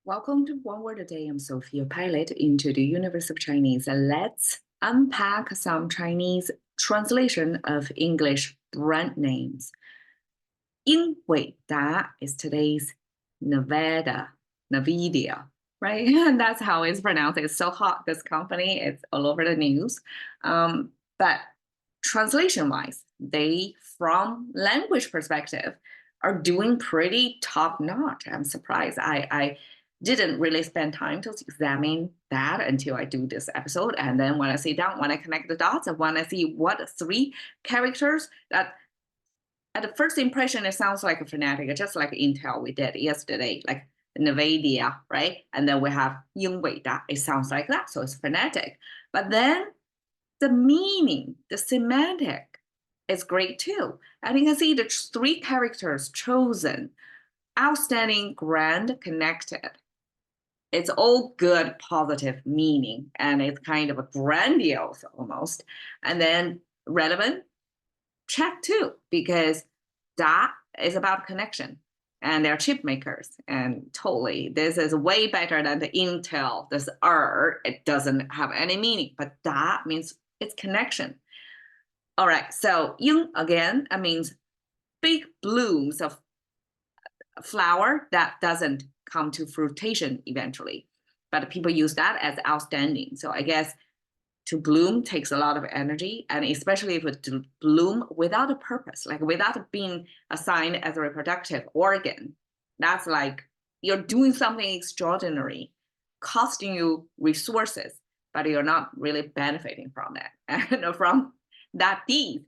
Welcome to One Word a Day. I'm Sophia, pilot into the universe of Chinese. Let's unpack some Chinese translation of English brand names. 英伟达 is today's Nvidia, right? And that's how it's pronounced. It's so hot, this company. It's all over the news. But translation-wise, they, from language perspective, are doing pretty top-notch. I'm surprised. I didn't really spend time to examine that until I do this episode. And then when I sit down, when I connect the dots, and when I see what three characters that at the first impression, it sounds like a phonetic, just like Intel we did yesterday, like Nvidia, right? And then we have 英伟达, it sounds like that, so it's phonetic. But then the meaning, the semantic is great too. And you can see the three characters chosen: outstanding, grand, connected. It's all good, positive meaning, and it's kind of a grandiose almost. And then relevant, check too, because that is about connection. And they're chip makers, and totally, this is way better than the Intel. This it doesn't have any meaning, but that means it's connection. All right, so Yung again, that means big blooms of flower that doesn't come to fruition eventually, but people use that as outstanding. So I guess to bloom takes a lot of energy, and especially if it to bloom without a purpose, like without being assigned as a reproductive organ. That's like you're doing something extraordinary, costing you resources, but you're not really benefiting from it. And from that deed,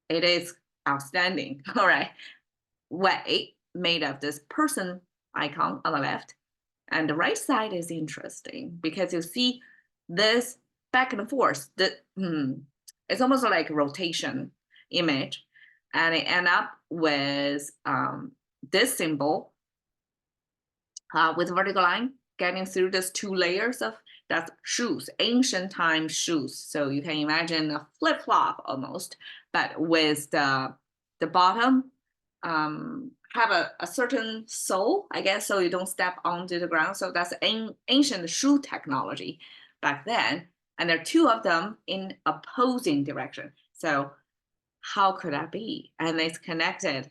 it is outstanding. All right. Wei, made of this person icon on the left. And the right side is interesting because you see this back and forth. It's almost like a rotation image. And it end up with this symbol with vertical line getting through these two layers of that's shoes, ancient time shoes. So you can imagine a flip-flop almost, but with the bottom have a certain sole, I guess, so you don't step onto the ground. So that's ancient shoe technology back then. And there are two of them in opposing direction. So how could that be? And it's connected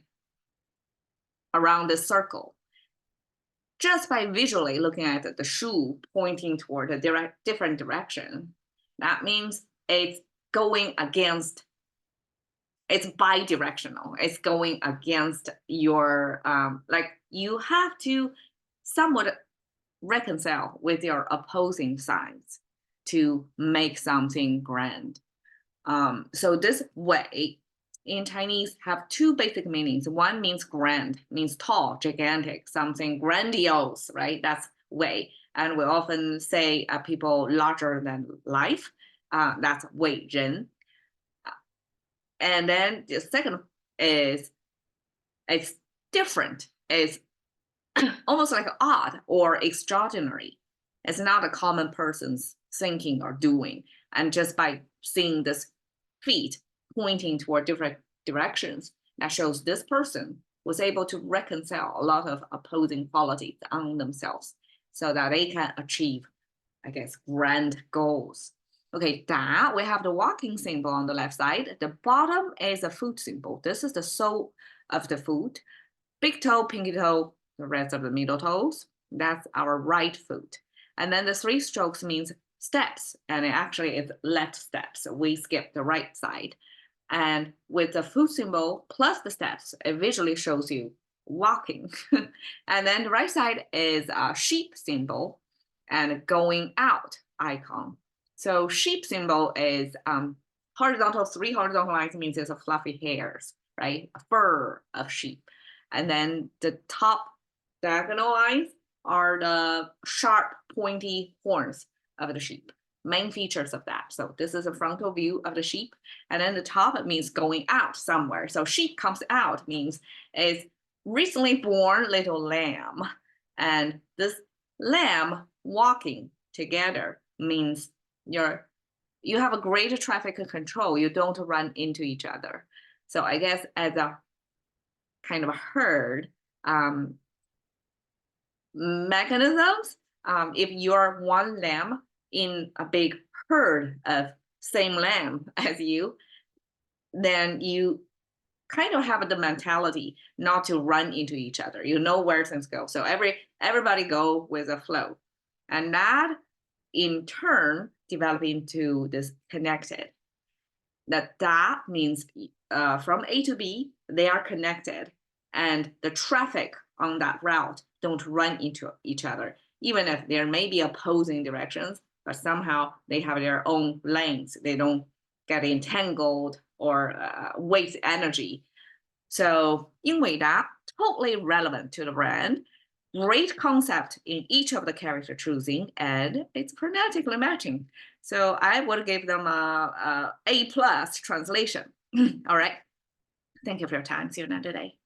around the circle. Just by visually looking at the shoe pointing toward a different direction, that means it's going against, it's bidirectional. It's going against your, like you have to somewhat reconcile with your opposing sides to make something grand. So this way in Chinese have two basic meanings. One means grand, means tall, gigantic, something grandiose, right? That's wei. And we often say people larger than life. That's wei zhen. And then the second is it's different. It's almost like odd or extraordinary. It's not a common person's thinking or doing. And just by seeing this feet pointing toward different directions, that shows this person was able to reconcile a lot of opposing qualities on themselves so that they can achieve, I guess, grand goals. Okay, da, we have the walking symbol on the left side. The bottom is a foot symbol. This is the sole of the foot. Big toe, pinky toe, the rest of the middle toes. That's our right foot. And then the three strokes means steps, and it actually is left steps. We skip the right side. And with the foot symbol plus the steps, it visually shows you walking. And then the right side is a sheep symbol and going out icon. So sheep symbol is horizontal, three horizontal lines means it's a fluffy hairs, right? A fur of sheep. And then the top diagonal lines are the sharp, pointy horns of the sheep. Main features of that. So this is a frontal view of the sheep. And then the top, it means going out somewhere. So sheep comes out means is recently born little lamb. And this lamb walking together means you have a greater traffic control. You don't run into each other. So I guess as a kind of a herd, mechanisms. If you're one lamb in a big herd of same lamb as you, then you kind of have the mentality not to run into each other. You know where things go. So everybody go with a flow. And that in turn develop into this connected. That means from A to B, they are connected, and the traffic on that route don't run into each other, even if there may be opposing directions, but somehow they have their own lanes. They don't get entangled or waste energy. So 英伟达 totally relevant to the brand. Great concept in each of the character choosing, and it's phonetically matching. So I would give them a plus translation. All right. Thank you for your time. See you another day.